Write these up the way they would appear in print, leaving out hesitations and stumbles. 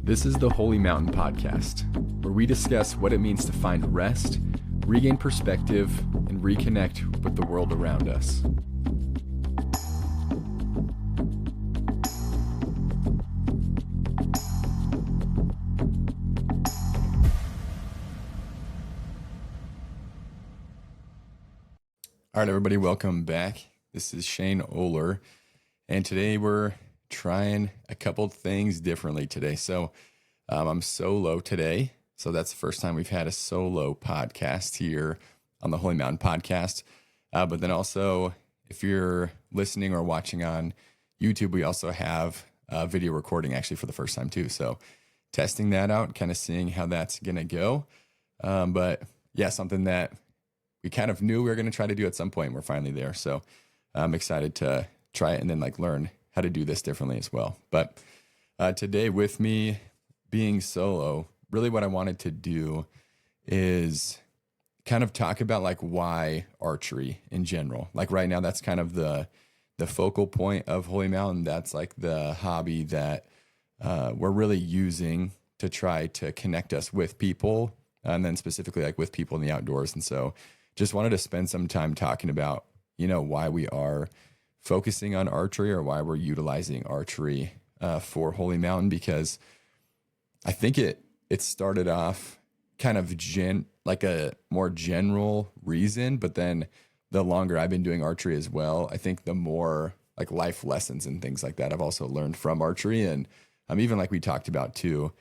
This is the Holy Mountain Podcast, where we discuss what it means to find rest, regain perspective, and reconnect with the world around us. All right, everybody, welcome back. This is Shane Oehler, and today we're trying a couple things differently today. So I'm solo today. So that's the first time we've had a solo podcast here on the Holy Mountain Podcast. But then also, if you're listening or watching on YouTube, we also have a video recording actually for the first time too. So testing that out, kind of seeing how that's going to go. But yeah, something that we kind of knew we were going to try to do at some point. And we're finally there. So I'm excited to try it and then learn how to do this differently as well. But today, with me being solo, really what I wanted to do is kind of talk about why archery in general. Right now, that's kind of the focal point of Holy Mountain. That's the hobby that we're really using to try to connect us with people, and then specifically with people in the outdoors. And so just wanted to spend some time talking about, why we are focusing on archery or why we're utilizing archery for Holy Mountain, because I think it started off kind of a more general reason, but then the longer I've been doing archery as well, I think the more life lessons and things like that I've also learned from archery. And even we talked about too,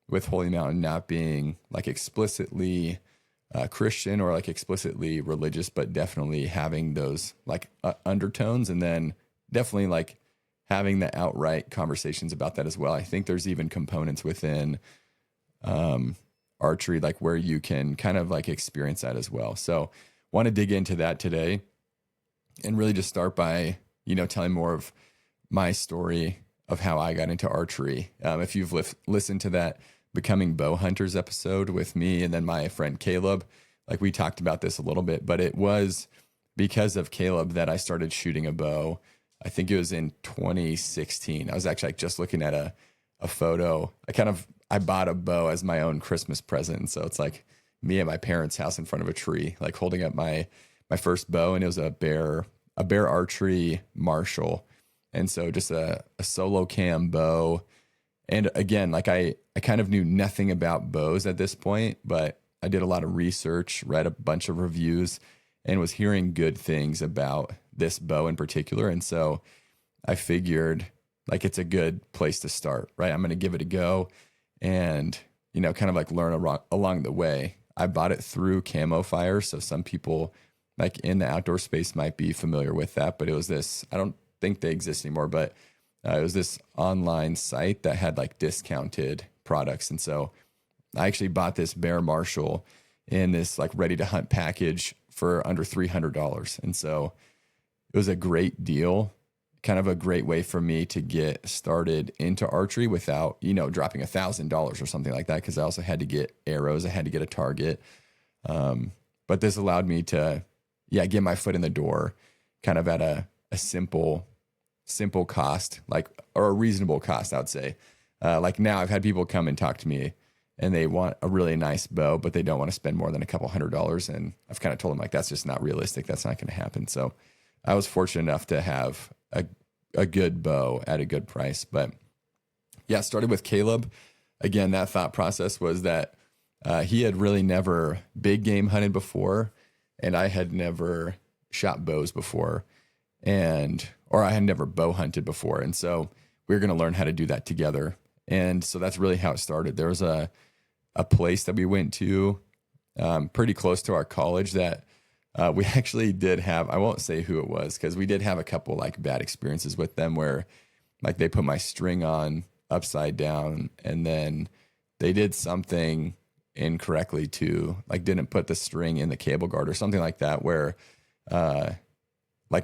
with Holy Mountain not being explicitly Christian or explicitly religious, but definitely having those undertones, and then definitely having the outright conversations about that as well. I think there's even components within archery where you can kind of experience that as well. So want to dig into that today and really just start by telling more of my story of how I got into archery. If you've listened to that Becoming Bow Hunters episode with me and then my friend Caleb, we talked about this a little bit, but it was because of Caleb that I started shooting a bow. I think it was in 2016. I was actually just looking at a photo. I bought a bow as my own Christmas present. So it's me at my parents' house in front of a tree, holding up my first bow, and it was a bear archery Marshall. And so just a solo cam bow. And again, I kind of knew nothing about bows at this point, but I did a lot of research, read a bunch of reviews, and was hearing good things about this bow in particular. And so I figured it's a good place to start, right? I'm going to give it a go and, kind of learn along the way. I bought it through Camo Fire. So some people in the outdoor space might be familiar with that, but it was this, I don't think they exist anymore, but it was this online site that had discounted products. And so I actually bought this Bear Marshall in this ready to hunt package for under $300. And so it was a great deal, kind of a great way for me to get started into archery without, dropping $1,000 or something like that. Cause I also had to get arrows. I had to get a target. But this allowed me to, get my foot in the door kind of at a simple cost, or a reasonable cost, I would say. Now I've had people come and talk to me and they want a really nice bow, but they don't want to spend more than a couple $100. And I've kind of told them that's just not realistic. That's not going to happen. So I was fortunate enough to have a good bow at a good price. But yeah, started with Caleb. Again, that thought process was that he had really never big game hunted before, and I had never shot bows before, or I had never bow hunted before. And so we were going to learn how to do that together. And so that's really how it started. There was a place that we went to pretty close to our college that we actually did have, I won't say who it was, because we did have a couple bad experiences with them where they put my string on upside down, and then they did something incorrectly too, didn't put the string in the cable guard or something like that, where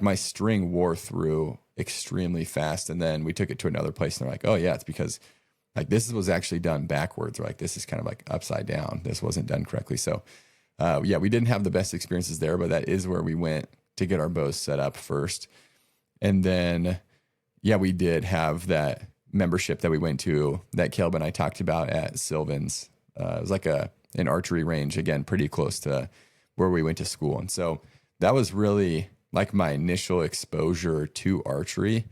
my string wore through extremely fast. And then we took it to another place and they're oh yeah, it's because this was actually done backwards, or this is kind of upside down. This wasn't done correctly. So we didn't have the best experiences there, but that is where we went to get our bows set up first. And then, we did have that membership that we went to that Caleb and I talked about at Sylvan's. It was like an archery range, again, pretty close to where we went to school. And so that was really like my initial exposure to archery.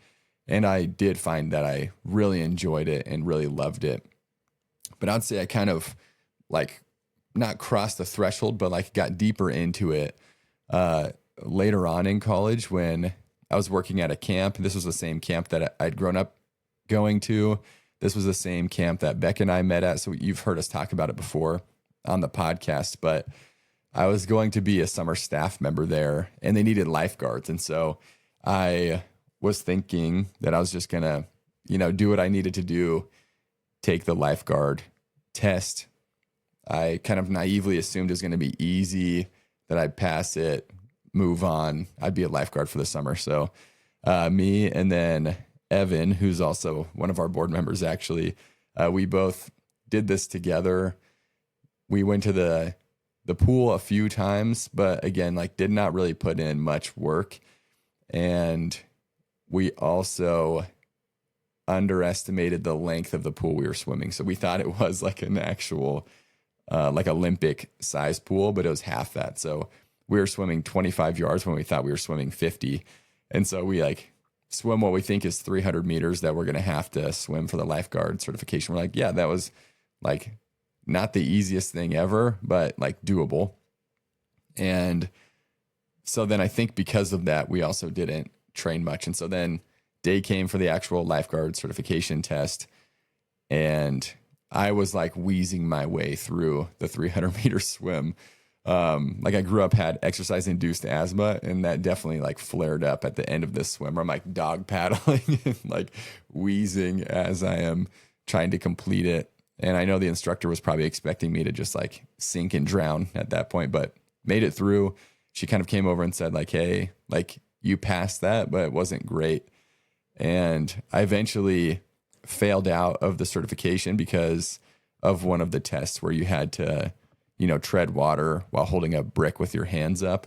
And I did find that I really enjoyed it and really loved it. But I'd say I kind of like not crossed the threshold, but like got deeper into it later on in college when I was working at a camp. This was the same camp that I'd grown up going to. This was the same camp that Beck and I met at. So you've heard us talk about it before on the podcast, but I was going to be a summer staff member there and they needed lifeguards. And so I was thinking that I was just going to, do what I needed to do, take the lifeguard test. I kind of naively assumed it was going to be easy, that I'd pass it, move on. I'd be a lifeguard for the summer. So me and then Evan, who's also one of our board members, actually, we both did this together. We went to the pool a few times, but again, like did not really put in much work. And we also underestimated the length of the pool we were swimming. So we thought it was like an actual, like Olympic size pool, but it was half that. So we were swimming 25 yards when we thought we were swimming 50. And so we like swim what we think is 300 meters that we're going to have to swim for the lifeguard certification. We're like, yeah, that was like not the easiest thing ever, but like doable. And so then I think because of that, we also didn't train much. And so then day came for the actual lifeguard certification test. And I was like wheezing my way through the 300-meter swim. Like I grew up, had exercise induced asthma, and that definitely like flared up at the end of this swim where I'm like dog paddling and like wheezing as I am trying to complete it. And I know the instructor was probably expecting me to just like sink and drown at that point, but made it through. She kind of came over and said like, hey, like you passed that, but it wasn't great. And I eventually failed out of the certification because of one of the tests where you had to, tread water while holding a brick with your hands up.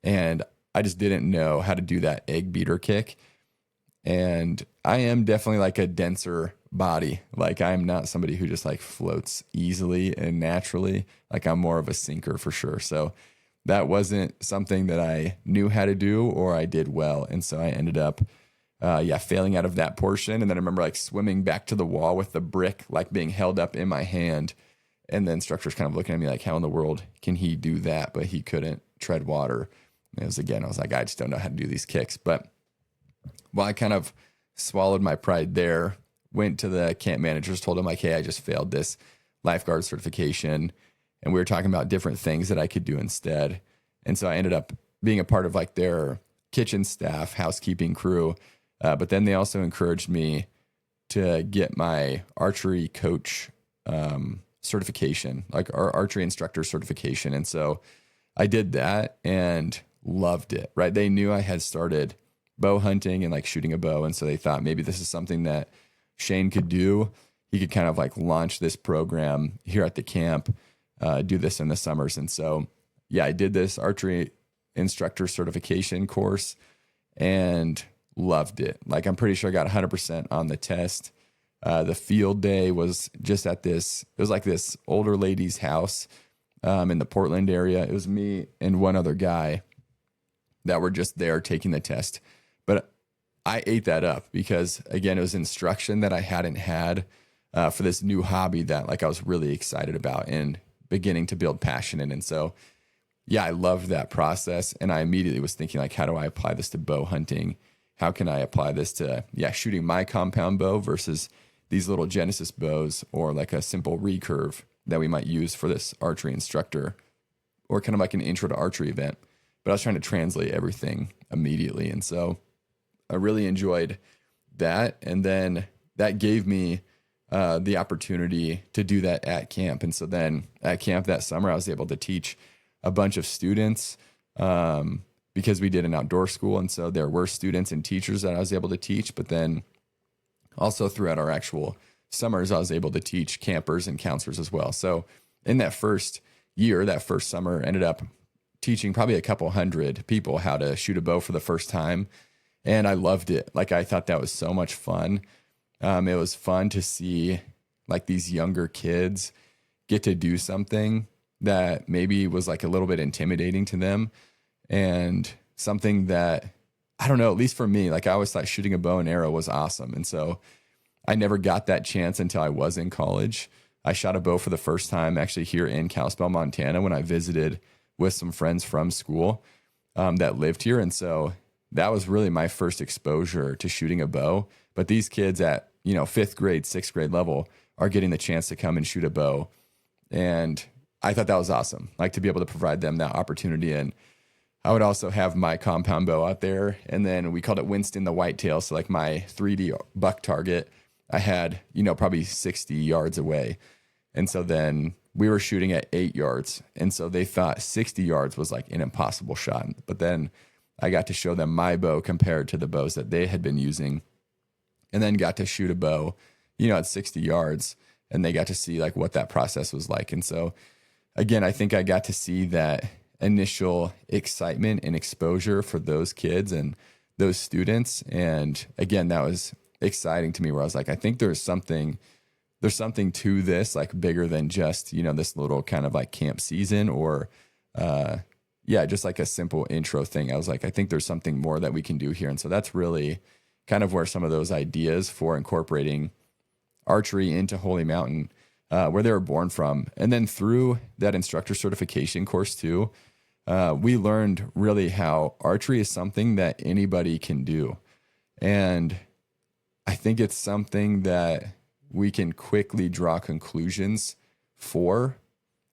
And I just didn't know how to do that egg beater kick. And I am definitely like a denser body. Like I'm not somebody who just like floats easily and naturally. Like I'm more of a sinker for sure. So that wasn't something that I knew how to do or I did well. And so I ended up, failing out of that portion. And then I remember like swimming back to the wall with the brick, like being held up in my hand. And the instructor's kind of looking at me like, how in the world can he do that? But he couldn't tread water. And I was like, I just don't know how to do these kicks. But I kind of swallowed my pride there, went to the camp managers, told them like, hey, I just failed this lifeguard certification. And we were talking about different things that I could do instead. And so I ended up being a part of like their kitchen staff, housekeeping crew. But then they also encouraged me to get my archery coach certification, like our archery instructor certification. And so I did that and loved it, right? They knew I had started bow hunting and like shooting a bow. And so they thought maybe this is something that Shane could do. He could kind of like launch this program here at the camp, do this in the summers. And so, yeah, I did this archery instructor certification course and loved it. Like, I'm pretty sure I got 100% on the test. The field day was just at it was like this older lady's house in the Portland area. It was me and one other guy that were just there taking the test. But I ate that up because, again, it was instruction that I hadn't had for this new hobby that like I was really excited about and beginning to build passion in. And so, yeah, I loved that process. And I immediately was thinking like, how do I apply this to bow hunting? How can I apply this to, shooting my compound bow versus these little Genesis bows or like a simple recurve that we might use for this archery instructor or kind of like an intro to archery event. But I was trying to translate everything immediately. And so I really enjoyed that. And then that gave me the opportunity to do that at camp. And so then at camp that summer, I was able to teach a bunch of students because we did an outdoor school. And so there were students and teachers that I was able to teach. But then also throughout our actual summers, I was able to teach campers and counselors as well. So in that first year, that first summer, ended up teaching probably a couple hundred people how to shoot a bow for the first time. And I loved it. Like, I thought that was so much fun. It was fun to see like these younger kids get to do something that maybe was like a little bit intimidating to them, and something that, I don't know, at least for me, like I always thought shooting a bow and arrow was awesome. And so I never got that chance until I was in college. I shot a bow for the first time actually here in Kalispell, Montana, when I visited with some friends from school that lived here. And so that was really my first exposure to shooting a bow. But these kids at, fifth grade, sixth grade level are getting the chance to come and shoot a bow. And I thought that was awesome, like to be able to provide them that opportunity. And I would also have my compound bow out there. And then we called it Winston the Whitetail. So like my 3D buck target, I had, probably 60 yards away. And so then we were shooting at 8 yards. And so they thought 60 yards was like an impossible shot. But then I got to show them my bow compared to the bows that they had been using, and then got to shoot a bow, at 60 yards. And they got to see like what that process was like. And so again, I think I got to see that initial excitement and exposure for those kids and those students. And again, that was exciting to me, where I was like, I think there's something to this, like bigger than just, this little kind of like camp season or, just like a simple intro thing. I was like, I think there's something more that we can do here. And so that's really kind of where some of those ideas for incorporating archery into Holy Mountain, where they were born from. And then through that instructor certification course too, we learned really how archery is something that anybody can do. And I think it's something that we can quickly draw conclusions for,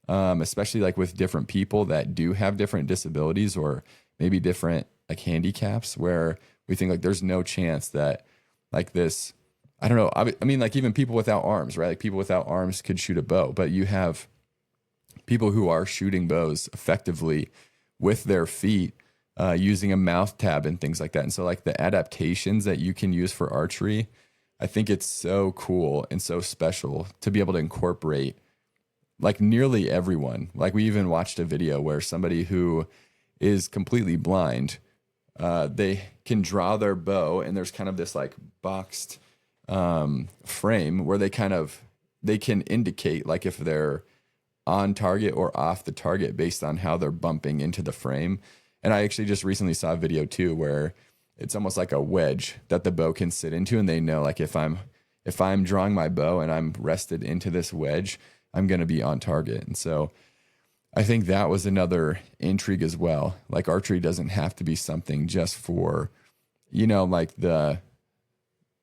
especially like with different people that do have different disabilities or maybe different like handicaps, where we think like there's no chance that like this, I don't know. I mean, like even people without arms, right? Like people without arms could shoot a bow, but you have people who are shooting bows effectively with their feet, using a mouth tab and things like that. And so like the adaptations that you can use for archery, I think it's so cool and so special to be able to incorporate like nearly everyone. Like we even watched a video where somebody who is completely blind, they can draw their bow, and there's kind of this like boxed frame where they can indicate like if they're on target or off the target based on how they're bumping into the frame. And I actually just recently saw a video too where it's almost like a wedge that the bow can sit into, and they know like if I'm drawing my bow and I'm rested into this wedge, I'm going to be on target. And so I think that was another intrigue as well. Like archery doesn't have to be something just for, like the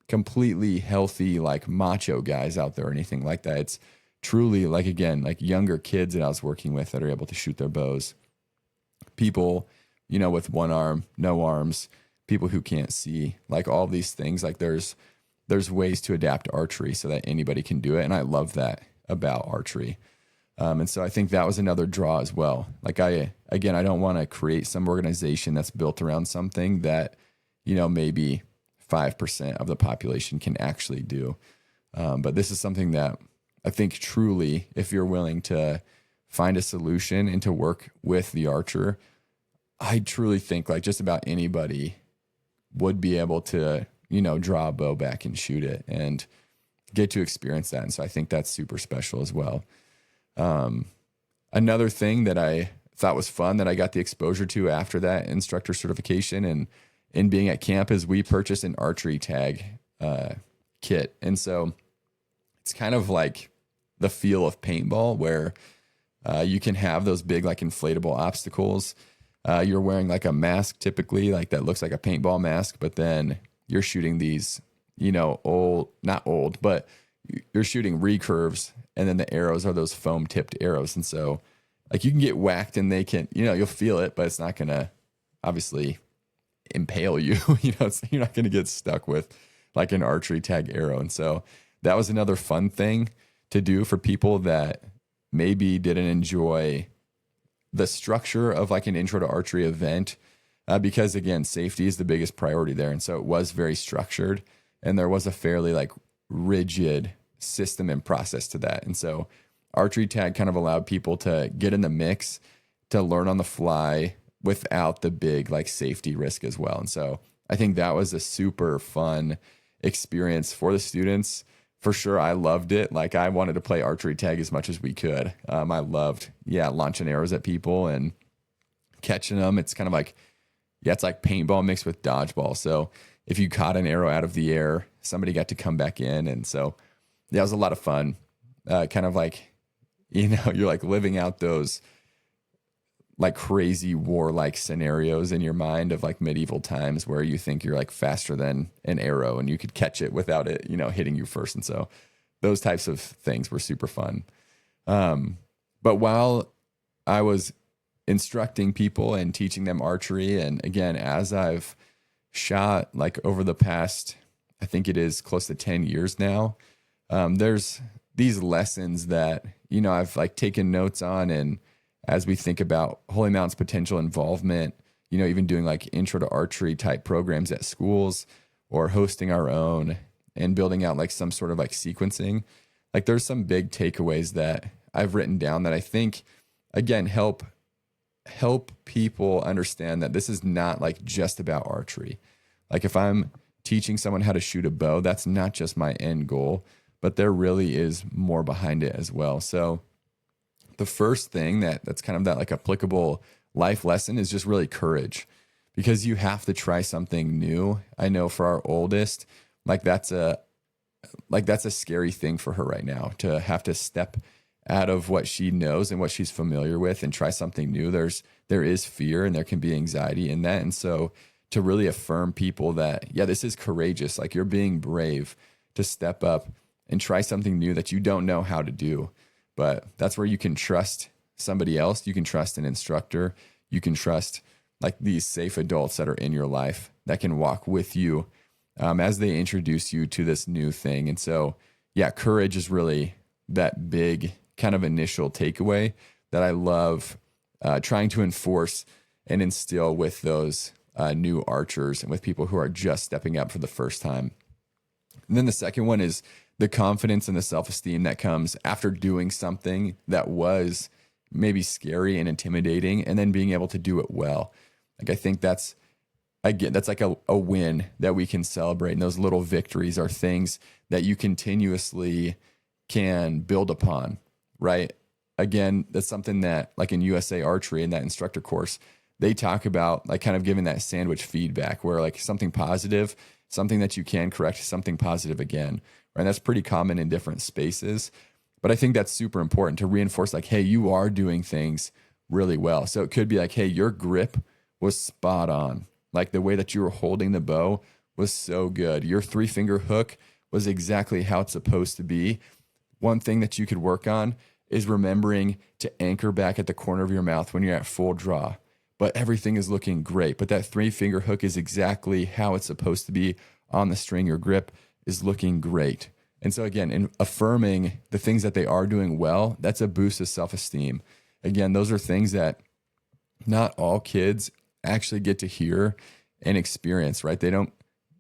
completely healthy, like macho guys out there or anything like that. It's truly like, again, like younger kids that I was working with that are able to shoot their bows, people, with one arm, no arms, people who can't see, like all these things. Like there's ways to adapt archery so that anybody can do it. And I love that about archery. And so I think that was another draw as well. Like I don't want to create some organization that's built around something that, maybe 5% of the population can actually do. But this is something that I think truly, if you're willing to find a solution and to work with the archer, I truly think like just about anybody would be able to, draw a bow back and shoot it and get to experience that. And so I think that's super special as well. Another thing that I thought was fun that I got the exposure to after that instructor certification and in being at camp is we purchased an archery tag kit. And so it's kind of like the feel of paintball where you can have those big like inflatable obstacles. You're wearing like a mask typically, like that looks like a paintball mask, but then you're shooting these, not old, but you're shooting recurves, and then the arrows are those foam tipped arrows. And so like you can get whacked and they can, you'll feel it, but it's not going to obviously impale you. You're not going to get stuck with like an archery tag arrow. And so that was another fun thing to do for people that maybe didn't enjoy the structure of like an intro to archery event, because again, safety is the biggest priority there. And so it was very structured, and there was a fairly like rigid system and process to that. And so archery tag kind of allowed people to get in the mix, to learn on the fly without the big like safety risk as well. And so I think that was a super fun experience for the students. For sure, I loved it. Like I wanted to play archery tag as much as we could. I loved, launching arrows at people and catching them. It's kind of like, it's like paintball mixed with dodgeball. So if you caught an arrow out of the air, somebody got to come back in. And so, it was a lot of fun. Kind of like, you're like living out those like crazy warlike scenarios in your mind of like medieval times where you think you're like faster than an arrow and you could catch it without it, hitting you first. And so those types of things were super fun. But while I was instructing people and teaching them archery, and again, as I've shot like over the past, I think it is close to 10 years now, there's these lessons that, I've like taken notes on, and as we think about Holy Mountain's potential involvement, even doing like intro to archery type programs at schools or hosting our own and building out like some sort of like sequencing, like there's some big takeaways that I've written down that I think, again, help people understand that this is not like just about archery. Like if I'm teaching someone how to shoot a bow, that's not just my end goal, but there really is more behind it as well. So the first thing that's kind of that like applicable life lesson is just really courage, because you have to try something new. I know for our oldest, that's a scary thing for her right now, to have to step out of what she knows and what she's familiar with and try something new. There is fear and there can be anxiety in that. And so to really affirm people that, this is courageous. Like you're being brave to step up and try something new that you don't know how to do. But that's where you can trust somebody else. You can trust an instructor. You can trust like these safe adults that are in your life that can walk with you as they introduce you to this new thing. And so, courage is really that big kind of initial takeaway that I love trying to enforce and instill with those new archers and with people who are just stepping up for the first time. And then the second one is the confidence and the self-esteem that comes after doing something that was maybe scary and intimidating, and then being able to do it well. Like I think that's like a win that we can celebrate. And those little victories are things that you continuously can build upon, right? Again, that's something that like in USA Archery in that instructor course, they talk about like kind of giving that sandwich feedback where like something positive, something that you can correct, something positive again. Right? That's pretty common in different spaces. But I think that's super important to reinforce like, hey, you are doing things really well. So it could be like, hey, your grip was spot on. Like the way that you were holding the bow was so good. Your 3-finger hook was exactly how it's supposed to be. One thing that you could work on is remembering to anchor back at the corner of your mouth when you're at full draw. But everything is looking great. But that 3-finger hook is exactly how it's supposed to be on the string. Your grip is looking great. And so again, in affirming the things that they are doing well, that's a boost of self-esteem. Again, those are things that not all kids actually get to hear and experience, right? They don't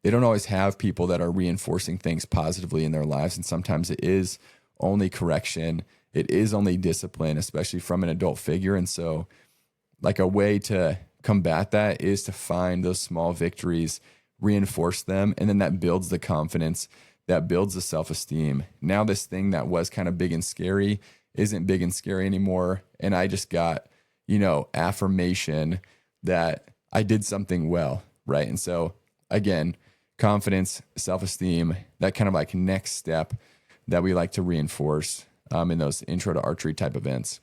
always have people that are reinforcing things positively in their lives. And sometimes it is only correction. It is only discipline, especially from an adult figure. And so like a way to combat that is to find those small victories, reinforce them, and then that builds the confidence, that builds the self-esteem. Now this thing that was kind of big and scary isn't big and scary anymore. And I just got, affirmation that I did something well, right? And so again, confidence, self-esteem, that kind of like next step that we like to reinforce in those intro to archery type events.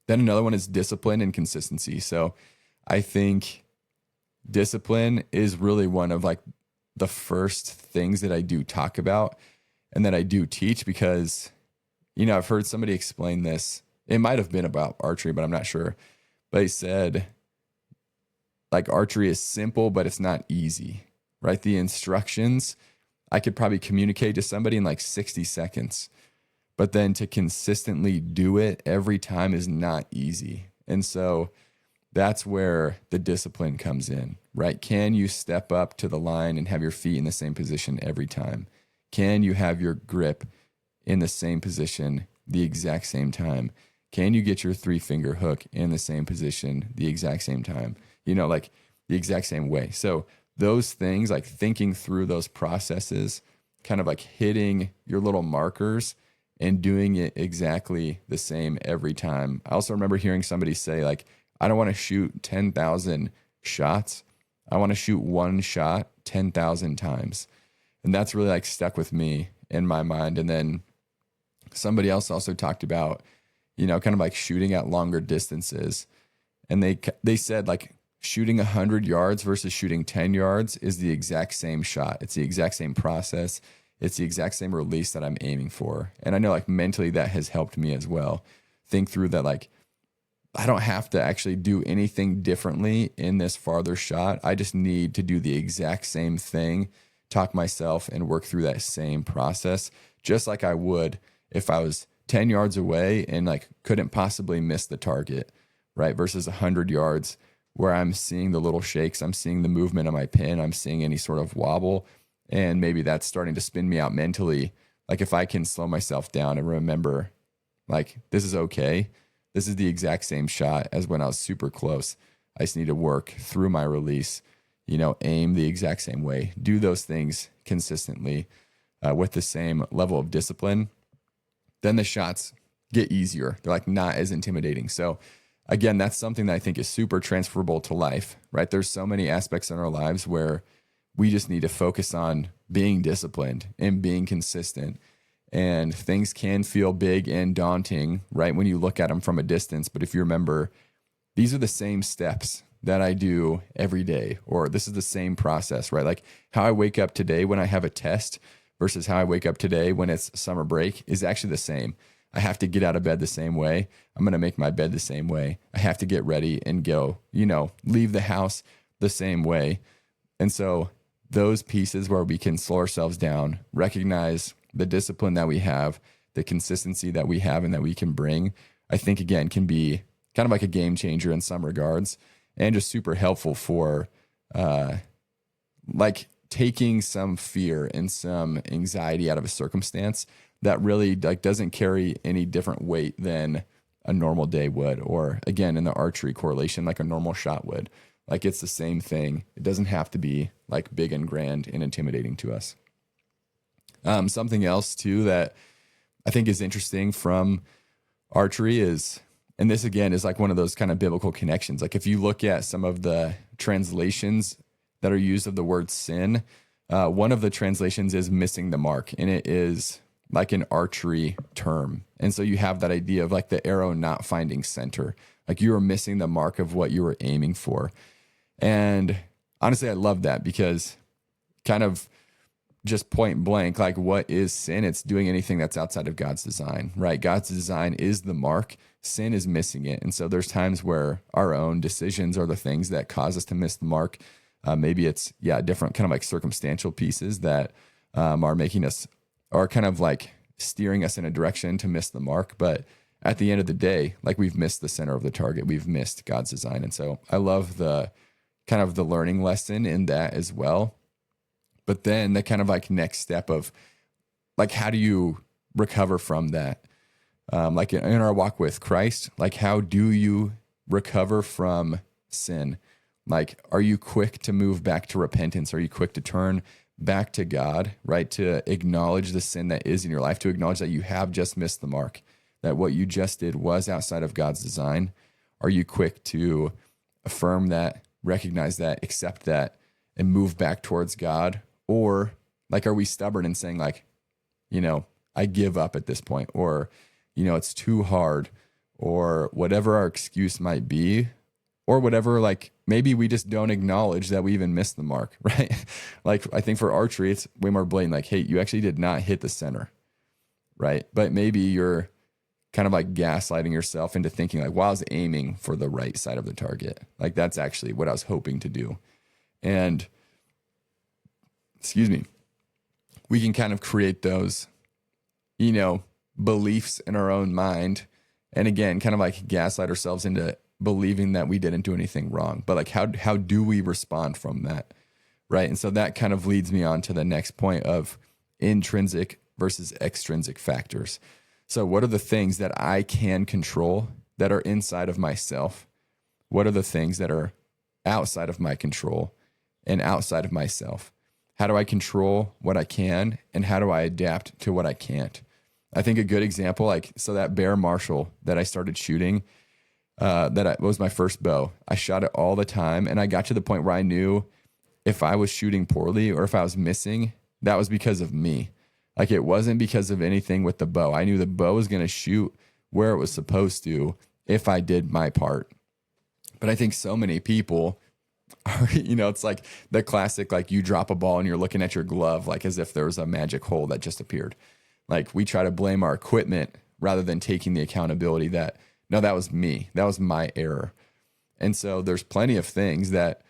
Then another one is discipline and consistency. So I think discipline is really one of like the first things that I do talk about and that I do teach, because, I've heard somebody explain this. It might have been about archery, but I'm not sure. But they said like archery is simple, but it's not easy, right? The instructions I could probably communicate to somebody in like 60 seconds, but then to consistently do it every time is not easy. And so that's where the discipline comes in, right? Can you step up to the line and have your feet in the same position every time? Can you have your grip in the same position the exact same time? Can you get your 3-finger hook in the same position the exact same time? Like the exact same way. So those things, like thinking through those processes, kind of like hitting your little markers and doing it exactly the same every time. I also remember hearing somebody say, like, I don't want to shoot 10,000 shots. I want to shoot one shot 10,000 times. And that's really like stuck with me in my mind. And then somebody else also talked about, kind of like shooting at longer distances. And they said like shooting 100 yards versus shooting 10 yards is the exact same shot. It's the exact same process. It's the exact same release that I'm aiming for. And I know like mentally that has helped me as well. Think through that, like, I don't have to actually do anything differently in this farther shot. I just need to do the exact same thing, talk myself and work through that same process, just like I would if I was 10 yards away and like couldn't possibly miss the target, right? Versus 100 yards where I'm seeing the little shakes, I'm seeing the movement of my pin, I'm seeing any sort of wobble. And maybe that's starting to spin me out mentally. Like if I can slow myself down and remember, like, this is okay. This is the exact same shot as when I was super close. I just need to work through my release, aim the exact same way, do those things consistently with the same level of discipline. Then the shots get easier. They're like not as intimidating. So again, that's something that I think is super transferable to life, right? There's so many aspects in our lives where we just need to focus on being disciplined and being consistent. And things can feel big and daunting, right, when you look at them from a distance. But if you remember, these are the same steps that I do every day, or this is the same process, right? Like how I wake up today when I have a test versus how I wake up today when it's summer break is actually the same. I have to get out of bed the same way. I'm going to make my bed the same way. I have to get ready and go, leave the house the same way. And so those pieces where we can slow ourselves down, recognize the discipline that we have, the consistency that we have and that we can bring, I think, again, can be kind of like a game changer in some regards and just super helpful for like taking some fear and some anxiety out of a circumstance that really like doesn't carry any different weight than a normal day would, or again, in the archery correlation, like a normal shot would. Like it's the same thing. It doesn't have to be like big and grand and intimidating to us. Something else too that I think is interesting from archery is, and this again is like one of those kind of biblical connections. Like if you look at some of the translations that are used of the word sin, one of the translations is missing the mark, and it is like an archery term. And so you have that idea of like the arrow not finding center, like you were missing the mark of what you were aiming for. And honestly, I love that because kind of just point blank, like what is sin? It's doing anything that's outside of God's design, right? God's design is the mark. Sin is missing it. And so there's times where our own decisions are the things that cause us to miss the mark. Maybe it's, different kind of like circumstantial pieces that are making us, are kind of like steering us in a direction to miss the mark. But at the end of the day, like we've missed the center of the target. We've missed God's design. And so I love the kind of the learning lesson in that as well. But then the kind of like next step of like, how do you recover from that? Like in our walk with Christ, like how do you recover from sin? Like, are you quick to move back to repentance? Are you quick to turn back to God, right? To acknowledge the sin that is in your life, to acknowledge that you have just missed the mark, that what you just did was outside of God's design? Are you quick to affirm that, recognize that, accept that, and move back towards God? Or like, are we stubborn and saying like, I give up at this point, or, it's too hard, or whatever our excuse might be, or whatever, like maybe we just don't acknowledge that we even missed the mark, right? Like I think for archery, it's way more blatant, like, hey, you actually did not hit the center, right? But maybe you're kind of like gaslighting yourself into thinking like, well, I was aiming for the right side of the target. Like that's actually what I was hoping to do. And we can kind of create those, beliefs in our own mind. And again, kind of like gaslight ourselves into believing that we didn't do anything wrong. But like, how do we respond from that? Right. And so that kind of leads me on to the next point of intrinsic versus extrinsic factors. So what are the things that I can control that are inside of myself? What are the things that are outside of my control and outside of myself? How do I control what I can, and how do I adapt to what I can't? I think a good example, like, so that Bear Marshall that I started shooting, was my first bow. I shot it all the time, and I got to the point where I knew if I was shooting poorly or if I was missing, that was because of me. Like, it wasn't because of anything with the bow. I knew the bow was going to shoot where it was supposed to if I did my part. But I think so many people are, it's like the classic, like, you drop a ball and you're looking at your glove like as if there was a magic hole that just appeared. Like, we try to blame our equipment rather than taking the accountability that, no, that was me. That was my error. And so there's plenty of things that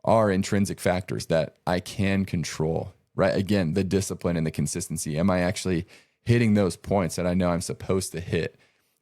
are intrinsic factors that I can control, right? Again, the discipline and the consistency. Am I actually hitting those points that I know I'm supposed to hit?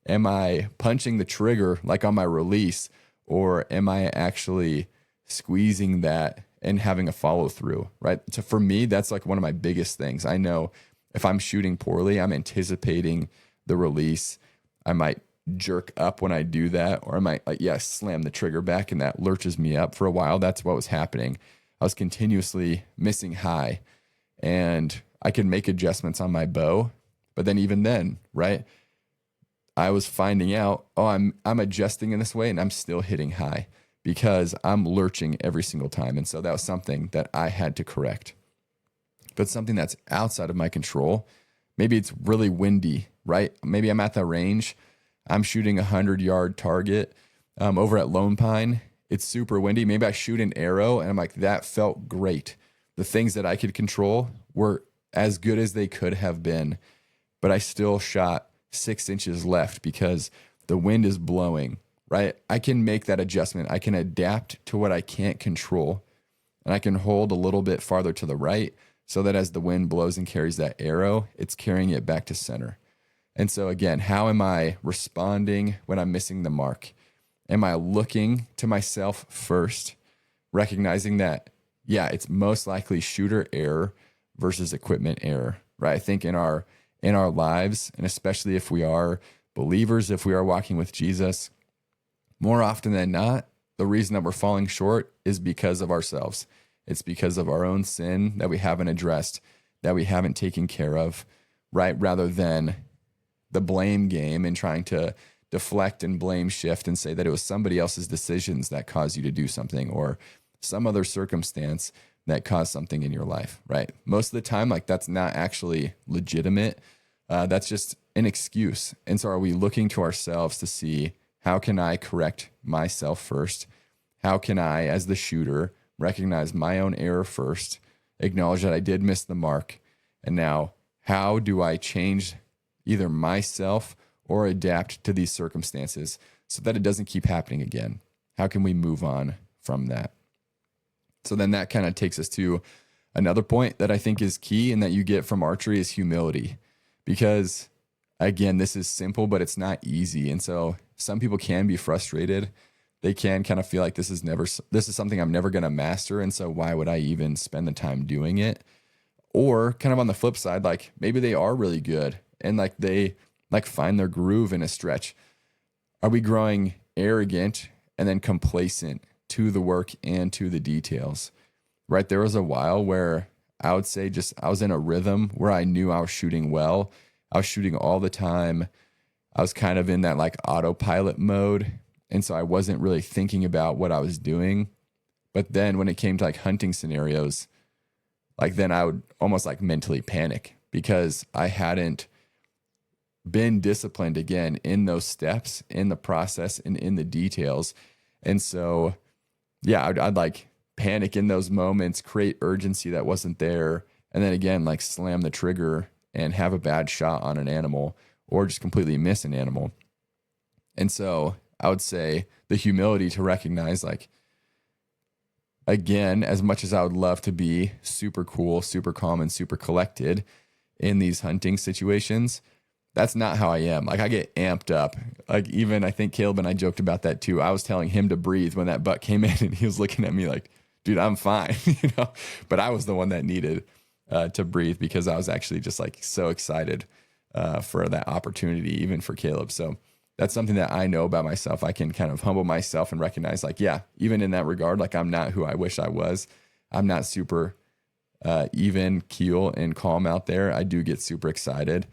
Am I punching the trigger like on my release, or am I actually squeezing that and having a follow through, right? So for me, that's like one of my biggest things. I know if I'm shooting poorly, I'm anticipating the release. I might jerk up when I do that, or I might slam the trigger back, and that lurches me up. For a while, that's what was happening. I was continuously missing high, and I could make adjustments on my bow, but then even then, right, I was finding out, I'm adjusting in this way and I'm still hitting high because I'm lurching every single time. And so that was something that I had to correct. But something that's outside of my control, maybe it's really windy, right? Maybe I'm at the range, I'm shooting 100-yard target over at Lone Pine. It's super windy. Maybe I shoot an arrow and I'm like, that felt great. The things that I could control were as good as they could have been, but I still shot 6 inches left because the wind is blowing, right? I can make that adjustment. I can adapt to what I can't control, and I can hold a little bit farther to the right so that as the wind blows and carries that arrow, it's carrying it back to center. And so again, how am I responding when I'm missing the mark? Am I looking to myself first, recognizing that, yeah, it's most likely shooter error versus equipment error, right? I think in our lives, and especially if we are believers, if we are walking with Jesus, more often than not, the reason that we're falling short is because of ourselves. It's because of our own sin that we haven't addressed, that we haven't taken care of, right? Rather than the blame game and trying to deflect and blame shift and say that it was somebody else's decisions that caused you to do something, or some other circumstance that caused something in your life, right? Most of the time, like, that's not actually legitimate. That's just an excuse. And so are we looking to ourselves to see, how can I correct myself first? How can I, as the shooter, recognize my own error first, acknowledge that I did miss the mark, and now how do I change either myself or adapt to these circumstances so that it doesn't keep happening again? How can we move on from that? So then that kind of takes us to another point that I think is key and that you get from archery is humility. Because again, this is simple, but it's not easy. And so some people can be frustrated. They can kind of feel like this is something I'm never going to master. And so why would I even spend the time doing it? Or kind of on the flip side, like, maybe they are really good and like they like find their groove in a stretch. Are we growing arrogant and then complacent to the work and to the details, right? There was a while where I would say I was in a rhythm where I knew I was shooting well. I was shooting all the time. I was kind of in that like autopilot mode. And so I wasn't really thinking about what I was doing. But then when it came to like hunting scenarios, like then I would almost like mentally panic because I hadn't been disciplined again in those steps, in the process, and in the details. And so, yeah, I'd like panic in those moments, create urgency that wasn't there. And then again, like slam the trigger and have a bad shot on an animal or just completely miss an animal. And so I would say the humility to recognize, like, again, as much as I would love to be super cool, super calm, and super collected in these hunting situations, that's not how I am. Like, I get amped up. Like, even I think Caleb and I joked about that too. I was telling him to breathe when that buck came in and he was looking at me like, dude, I'm fine, but I was the one that needed to breathe because I was actually just like so excited for that opportunity, even for Caleb. So that's something that I know about myself. I can kind of humble myself and recognize, like, yeah, even in that regard, like, I'm not who I wish I was. I'm not super even keel and calm out there, I do get super excited.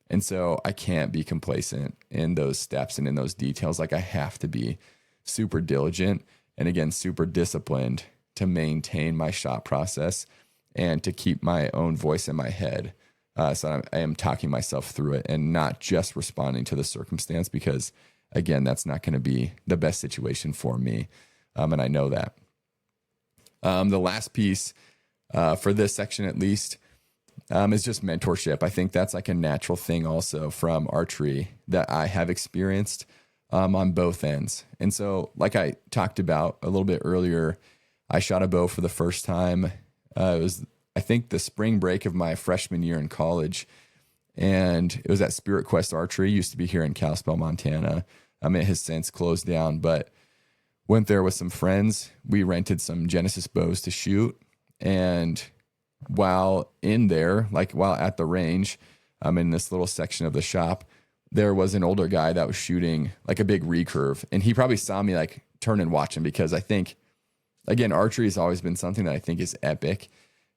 And so I can't be complacent in those steps and in those details. Like I have to be super diligent and again, super disciplined to maintain my shot process and to keep my own voice in my head. So I am talking myself through it and not just responding to the circumstance, because again, that's not going to be the best situation for me. And I know that. The last piece for this section, at least, is just mentorship. I think that's like a natural thing also from archery that I have experienced on both ends. And so like I talked about a little bit earlier, I shot a bow for the first time. It was, I think, the spring break of my freshman year in college. And it was at Spirit Quest Archery, used to be here in Kalispell, Montana. It has since closed down, but went there with some friends. We rented some Genesis bows to shoot. And while in there, like while at the range, in this little section of the shop, there was an older guy that was shooting like a big recurve. And he probably saw me like turn and watch him, because I think, again, archery has always been something that I think is epic.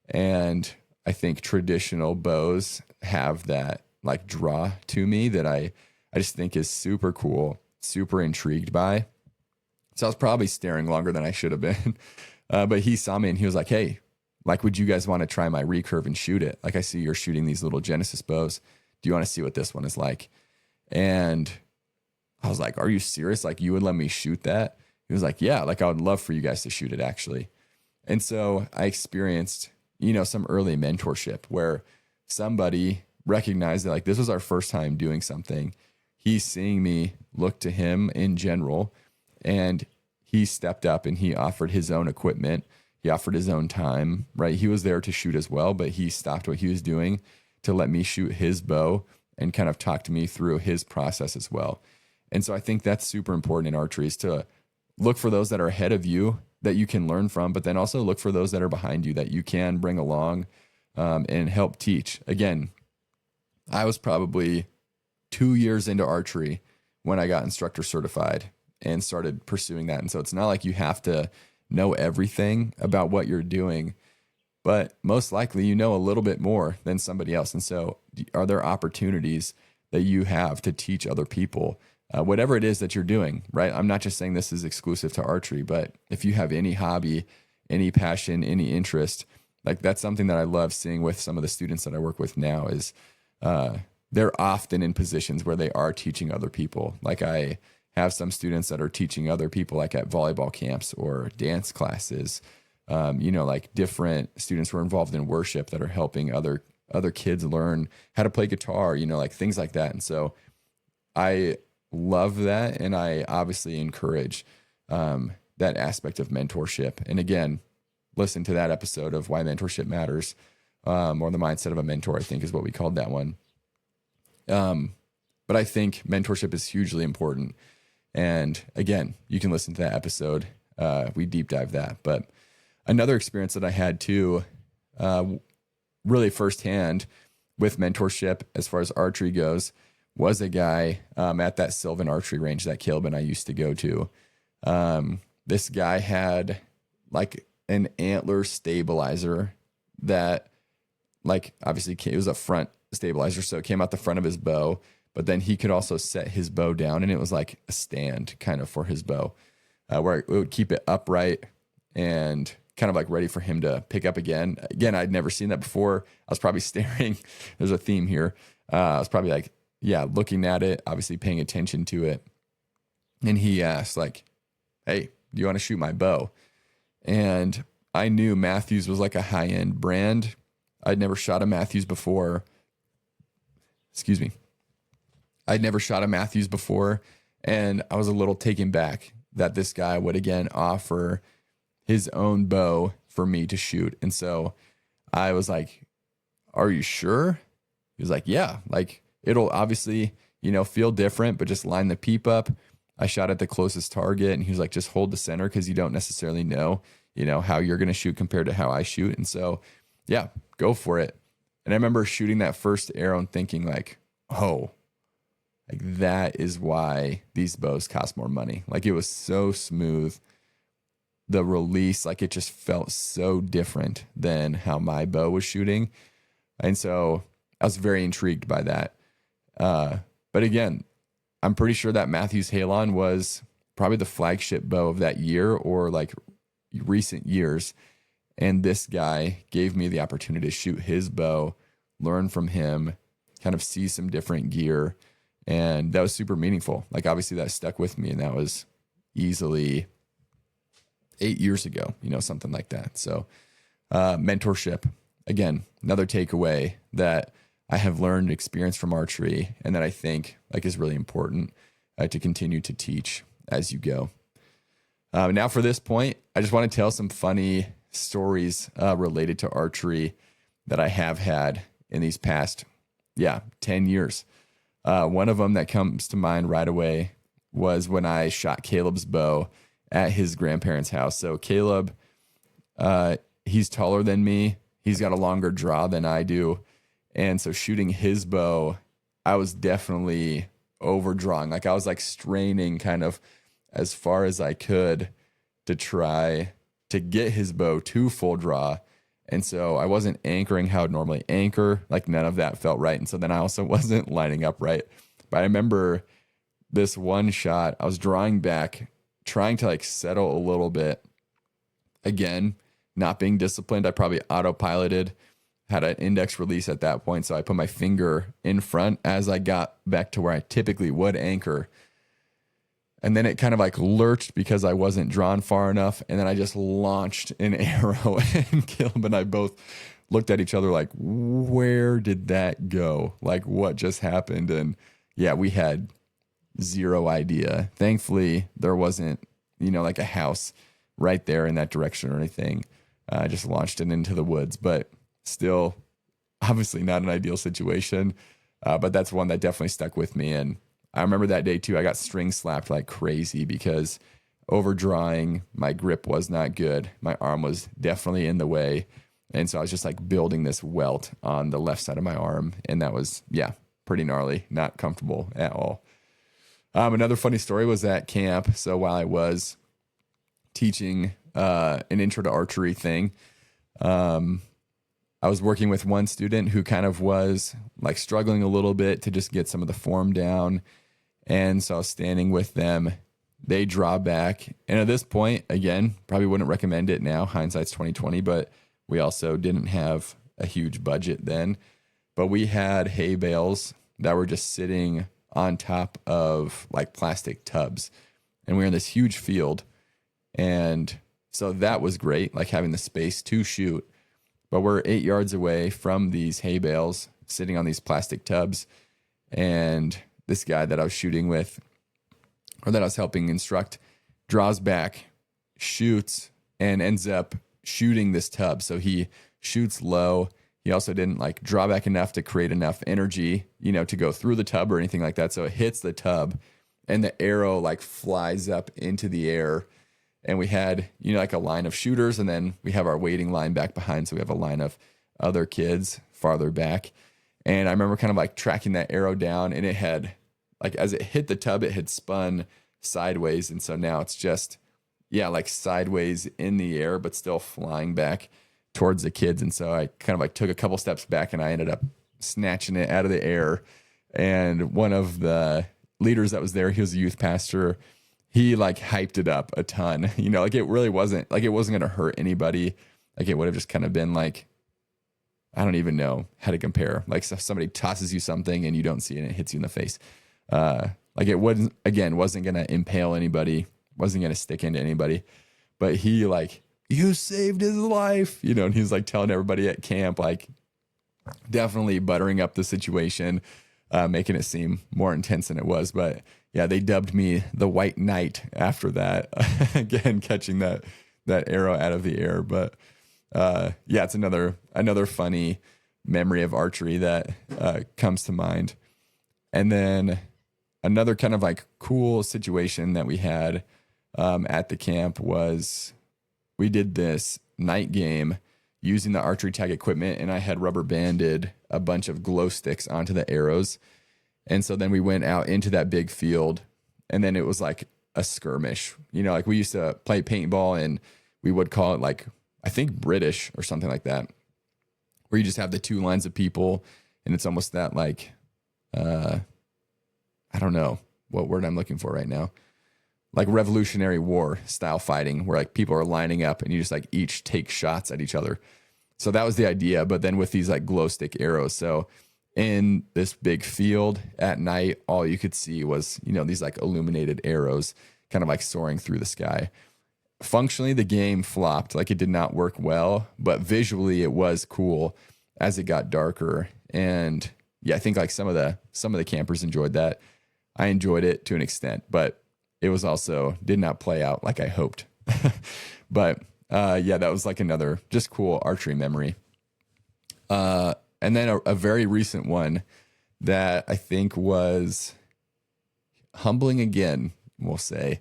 And I think traditional bows have that like draw to me that I just think is super cool, super intrigued by. So I was probably staring longer than I should have been. But he saw me and he was like, hey, like, would you guys want to try my recurve and shoot it? Like, I see you're shooting these little Genesis bows. Do you want to see what this one is like? And I was like, are you serious? Like, you would let me shoot that? He was like, yeah, like I would love for you guys to shoot it actually. And so I experienced, some early mentorship where somebody recognized that like this was our first time doing something. He's seeing me look to him in general, and he stepped up and he offered his own equipment. He offered his own time, right? He was there to shoot as well, but he stopped what he was doing to let me shoot his bow and kind of talk to me through his process as well. And so I think that's super important in archery, is to look for those that are ahead of you that you can learn from, but then also look for those that are behind you that you can bring along and help teach. Again, I was probably 2 years into archery when I got instructor certified and started pursuing that. And so it's not like you have to know everything about what you're doing, but most likely you know a little bit more than somebody else. And so are there opportunities that you have to teach other people, whatever it is that you're doing, right? I'm not just saying this is exclusive to archery, but if you have any hobby, any passion, any interest, like that's something that I love seeing with some of the students that I work with now is they're often in positions where they are teaching other people. Like I have some students that are teaching other people, like at volleyball camps or dance classes, like different students who are involved in worship that are helping other kids learn how to play guitar, like things like that. And so I love that. And I obviously encourage that aspect of mentorship. And again, listen to that episode of Why Mentorship Matters, or the mindset of a mentor, I think is what we called that one. But I think mentorship is hugely important. And again, you can listen to that episode. We deep dive that. But another experience that I had too, really firsthand with mentorship as far as archery goes, was a guy at that Sylvan archery range that Caleb and I used to go to. This guy had like an antler stabilizer that, like, obviously it was a front stabilizer, so it came out the front of his bow, but then he could also set his bow down, and it was like a stand kind of for his bow, where it would keep it upright and kind of like ready for him to pick up again. Again, I'd never seen that before. I was probably staring. There's a theme here. I was probably like, looking at it, obviously paying attention to it. And he asked like, hey, do you want to shoot my bow? And I knew Matthews was like a high-end brand. I'd never shot a Matthews before. Excuse me. I'd never shot a Matthews before. And I was a little taken back that this guy would again offer his own bow for me to shoot. And so I was like, are you sure? He was like, yeah, like it'll obviously, feel different, but just line the peep up. I shot at the closest target, and he was like, just hold the center, because you don't necessarily know, how you're going to shoot compared to how I shoot. And so, yeah, go for it. And I remember shooting that first arrow and thinking like, oh, like that is why these bows cost more money. Like it was so smooth. the release, like it just felt so different than how my bow was shooting. And so I was very intrigued by that. But again, I'm pretty sure that Matthews Halon was probably the flagship bow of that year or like recent years. And this guy gave me the opportunity to shoot his bow, learn from him, kind of see some different gear. And that was super meaningful. Like obviously that stuck with me, and that was easily 8 years ago, something like that. So mentorship, again, another takeaway that I have learned and experienced from archery, and that I think like is really important to continue to teach as you go. Now for this point, I just want to tell some funny stories related to archery that I have had in these past, 10 years. One of them that comes to mind right away was when I shot Caleb's bow at his grandparents' house. So Caleb, he's taller than me. He's got a longer draw than I do. And so shooting his bow, I was definitely overdrawing. Like I was like straining kind of as far as I could to try to get his bow to full draw. And so I wasn't anchoring how I'd normally anchor. Like none of that felt right. And so then I also wasn't lining up right. But I remember this one shot, I was drawing back, trying to like settle a little bit. Again, not being disciplined. I probably autopiloted, had an index release at that point. So I put my finger in front as I got back to where I typically would anchor. And then it kind of like lurched because I wasn't drawn far enough. And then I just launched an arrow, and Caleb and I both looked at each other like, where did that go? Like what just happened? And we had zero idea. Thankfully, there wasn't, like a house right there in that direction or anything. I just launched it into the woods, but still obviously not an ideal situation. But that's one that definitely stuck with me. And I remember that day too, I got string slapped like crazy because overdrawing, my grip was not good. My arm was definitely in the way. And so I was just like building this welt on the left side of my arm. And that was, pretty gnarly, not comfortable at all. Another funny story was at camp. So while I was teaching an intro to archery thing, I was working with one student who kind of was like struggling a little bit to just get some of the form down. And so I was standing with them. They draw back. And at this point, again, probably wouldn't recommend it now. Hindsight's 2020, but we also didn't have a huge budget then. But we had hay bales that were just sitting on top of like plastic tubs. And we were in this huge field. And so that was great, like having the space to shoot. But we're 8 yards away from these hay bales sitting on these plastic tubs. And this guy that I was shooting with, or that I was helping instruct, draws back, shoots, and ends up shooting this tub. So he shoots low. He also didn't like draw back enough to create enough energy, to go through the tub or anything like that. So it hits the tub and the arrow like flies up into the air. And we had, like a line of shooters, and then we have our waiting line back behind. So we have a line of other kids farther back. And I remember kind of like tracking that arrow down, and it had like, as it hit the tub, it had spun sideways. And so now it's just, like sideways in the air, but still flying back towards the kids. And so I kind of like took a couple steps back, and I ended up snatching it out of the air. And one of the leaders that was there, he was a youth pastor. He like hyped it up a ton, like it really wasn't like, it wasn't going to hurt anybody. Like it would have just kind of been like, I don't even know how to compare. Like if somebody tosses you something and you don't see it and it hits you in the face. Like it wasn't going to impale anybody, wasn't going to stick into anybody, but he like, you saved his life, and he's like telling everybody at camp, like definitely buttering up the situation, making it seem more intense than it was. But they dubbed me the White Knight after that. Again, catching that arrow out of the air. But it's another funny memory of archery that comes to mind. And then another kind of like cool situation that we had at the camp was we did this night game using the archery tag equipment, and I had rubber banded a bunch of glow sticks onto the arrows. And so then we went out into that big field, and then it was like a skirmish. Like we used to play paintball, and we would call it like, I think British or something like that, where you just have the two lines of people, and it's almost that like, I don't know what word I'm looking for right now. Like Revolutionary War style fighting, where like people are lining up and you just like each take shots at each other. So that was the idea, but then with these like glow stick arrows. So in this big field at night, all you could see was, these like illuminated arrows kind of like soaring through the sky. Functionally, the game flopped. Like it did not work well, but visually it was cool as it got darker. And yeah, I think like some of the campers enjoyed that. I enjoyed it to an extent, but it was also did not play out like I hoped. But yeah, that was like another just cool archery memory. And then a very recent one that I think was humbling again, we'll say,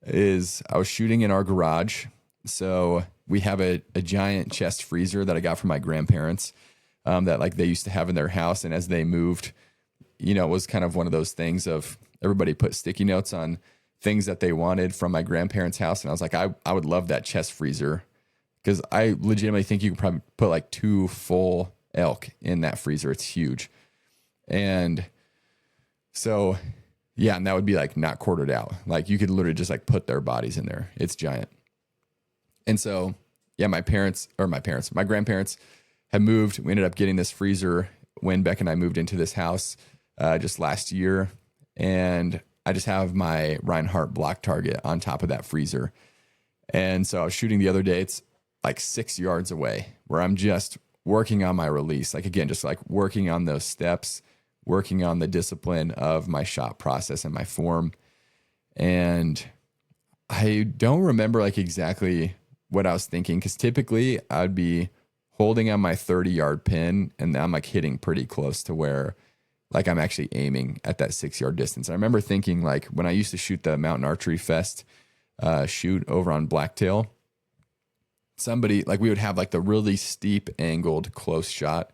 is I was shooting in our garage. So we have a giant chest freezer that I got from my grandparents that like they used to have in their house. And as they moved, it was kind of one of those things of everybody put sticky notes on things that they wanted from my grandparents' house. And I was like, I would love that chest freezer, because I legitimately think you can probably put like 2 full elk in that freezer. It's huge. And so, yeah, and that would be like not quartered out. Like you could literally just like put their bodies in there. It's giant. And so, yeah, my grandparents had moved. We ended up getting this freezer when Beck and I moved into this house just last year. And I just have my Reinhardt block target on top of that freezer. And so I was shooting the other day. It's like 6 yards away, where I'm just working on my release. Like, again, just like working on those steps, working on the discipline of my shot process and my form. And I don't remember like exactly what I was thinking, because typically I'd be holding on my 30-yard pin and I'm like hitting pretty close to where like I'm actually aiming at that 6-yard distance. And I remember thinking, like, when I used to shoot the Mountain Archery Fest shoot over on Blacktail, somebody, like, we would have like the really steep angled close shot.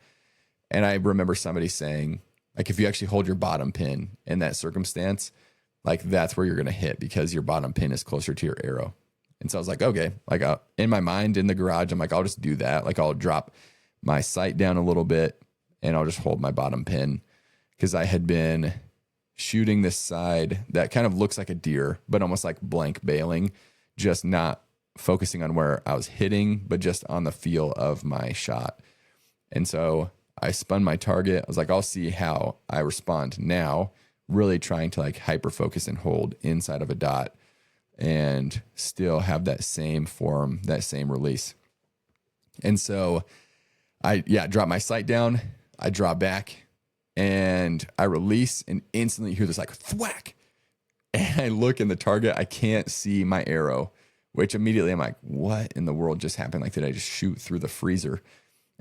And I remember somebody saying, like, if you actually hold your bottom pin in that circumstance, like that's where you're going to hit, because your bottom pin is closer to your arrow. And so I was like, okay, like in my mind in the garage, I'm like, I'll just do that. Like I'll drop my sight down a little bit and I'll just hold my bottom pin. Because I had been shooting this side that kind of looks like a deer, but almost like blank bailing, just not focusing on where I was hitting, but just on the feel of my shot. And so I spun my target. I was like, I'll see how I respond now, really trying to like hyper focus and hold inside of a dot and still have that same form, that same release. And so I drop my sight down, I draw back, and I release, and instantly hear this like thwack. And I look in the target, I can't see my arrow, which immediately I'm like, what in the world just happened? Like, did I just shoot through the freezer?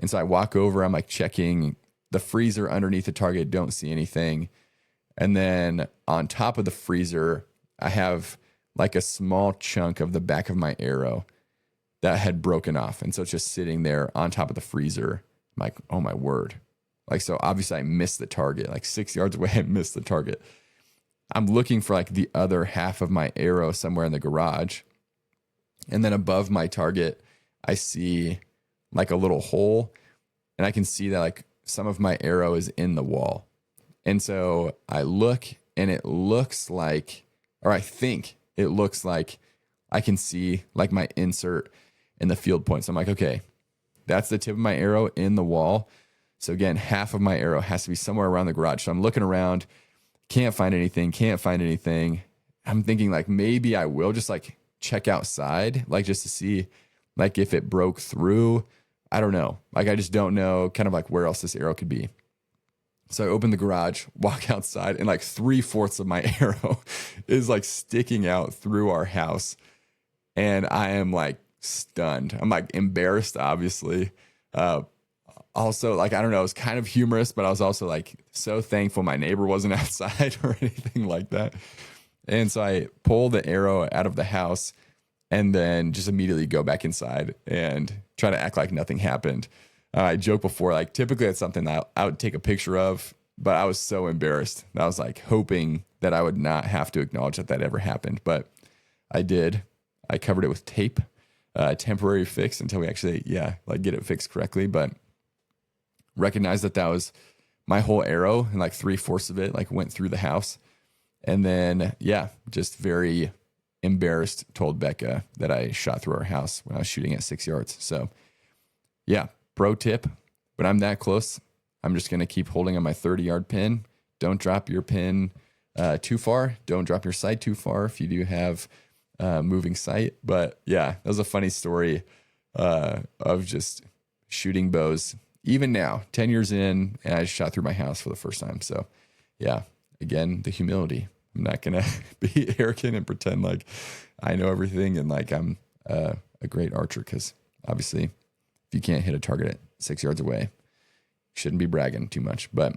And so I walk over, I'm like checking the freezer underneath the target, don't see anything. And then on top of the freezer, I have like a small chunk of the back of my arrow that had broken off. And so it's just sitting there on top of the freezer. I'm like, oh my word. Like, so obviously I missed the target, like 6 yards away, I missed the target. I'm looking for like the other half of my arrow somewhere in the garage. And then above my target, I see like a little hole, and I can see that like some of my arrow is in the wall. And so I look, and it looks like, or I think it looks like I can see like my insert in the field point. So I'm like, okay, that's the tip of my arrow in the wall. So again, half of my arrow has to be somewhere around the garage. So I'm looking around, can't find anything. I'm thinking like, maybe I will just like check outside, like just to see like if it broke through. I don't know. Like, I just don't know kind of like where else this arrow could be. So I open the garage, walk outside, and like 3/4 of my arrow is like sticking out through our house. And I am like stunned. I'm like embarrassed, obviously. Also, like, I don't know, it was kind of humorous, but I was also like so thankful my neighbor wasn't outside or anything like that. And so I pull the arrow out of the house and then just immediately go back inside and try to act like nothing happened. I joked before, like typically it's something that I would take a picture of but I was so embarrassed. I was like hoping that I would not have to acknowledge that that ever happened, but I did. I covered it with tape, temporary fix until we actually, like get it fixed correctly. But recognized that that was my whole arrow, and like 3/4 of it like went through the house. And then, just very embarrassed, told Becca that I shot through our house when I was shooting at 6 yards. So pro tip, when I'm that close, I'm just going to keep holding on my 30-yard pin. Don't drop your pin too far. Don't drop your sight too far if you do have moving sight. But that was a funny story of just shooting bows. Even now, 10 years in, and I just shot through my house for the first time. So again, the humility. I'm not going to be arrogant and pretend like I know everything and like I'm a great archer, because obviously if you can't hit a target at 6 yards away, you shouldn't be bragging too much. But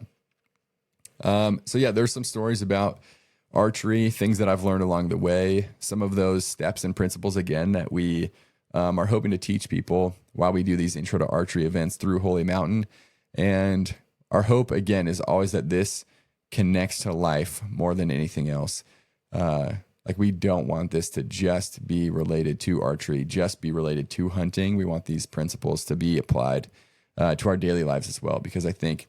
there's some stories about archery, things that I've learned along the way, some of those steps and principles, again, that we are hoping to teach people while we do these intro to archery events through Holy Mountain. And our hope, again, is always that this connects to life more than anything else. Like we don't want this to just be related to archery, just be related to hunting. We want these principles to be applied to our daily lives as well, because I think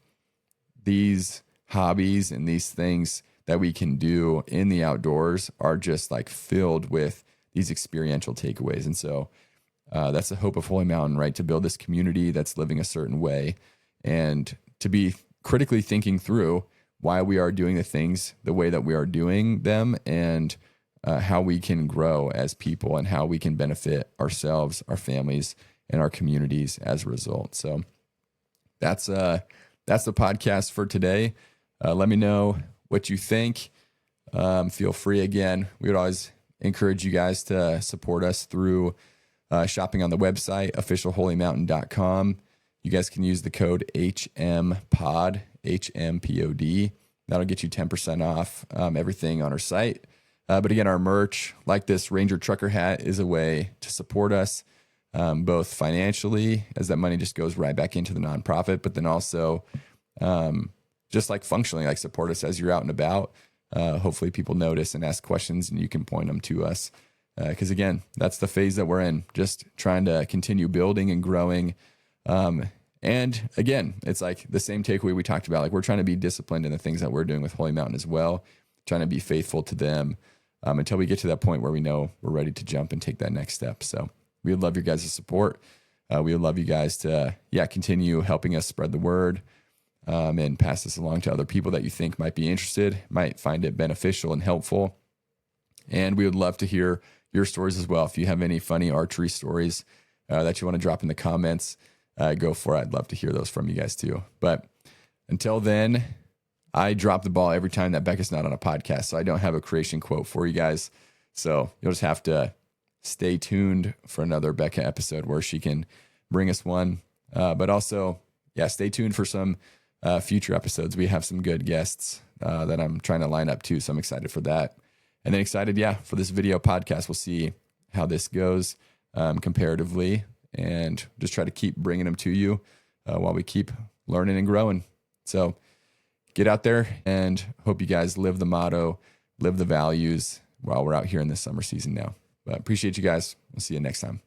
these hobbies and these things that we can do in the outdoors are just like filled with these experiential takeaways. And so that's the hope of Holy Mountain, right? To build this community that's living a certain way, and to be critically thinking through why we are doing the things the way that we are doing them, and how we can grow as people and how we can benefit ourselves, our families, and our communities as a result. So that's the podcast for today. Let me know what you think. Feel free. Again, we would always encourage you guys to support us through shopping on the website, officialholymountain.com. You guys can use the code HMPOD, HMPOD. That'll get you 10% off everything on our site. But again, our merch, like this Ranger Trucker hat, is a way to support us, both financially, as that money just goes right back into the nonprofit, but then also just like functionally, like support us as you're out and about. Hopefully people notice and ask questions, and you can point them to us. Because again, that's the phase that we're in, just trying to continue building and growing. And again, it's like the same takeaway we talked about. Like we're trying to be disciplined in the things that we're doing with Holy Mountain as well, trying to be faithful to them until we get to that point where we know we're ready to jump and take that next step. So we would love your guys' support. We would love you guys to, continue helping us spread the word and pass this along to other people that you think might be interested, might find it beneficial and helpful. And we would love to hear your stories as well. If you have any funny archery stories that you want to drop in the comments, go for it. I'd love to hear those from you guys too. But until then, I drop the ball every time that Becca's not on a podcast, so I don't have a creation quote for you guys. So you'll just have to stay tuned for another Becca episode where she can bring us one. But also, stay tuned for some future episodes. We have some good guests that I'm trying to line up too, so I'm excited for that. And then excited, for this video podcast. We'll see how this goes comparatively, and just try to keep bringing them to you while we keep learning and growing. So get out there, and hope you guys live the motto, live the values while we're out here in this summer season now. But appreciate you guys. We'll see you next time.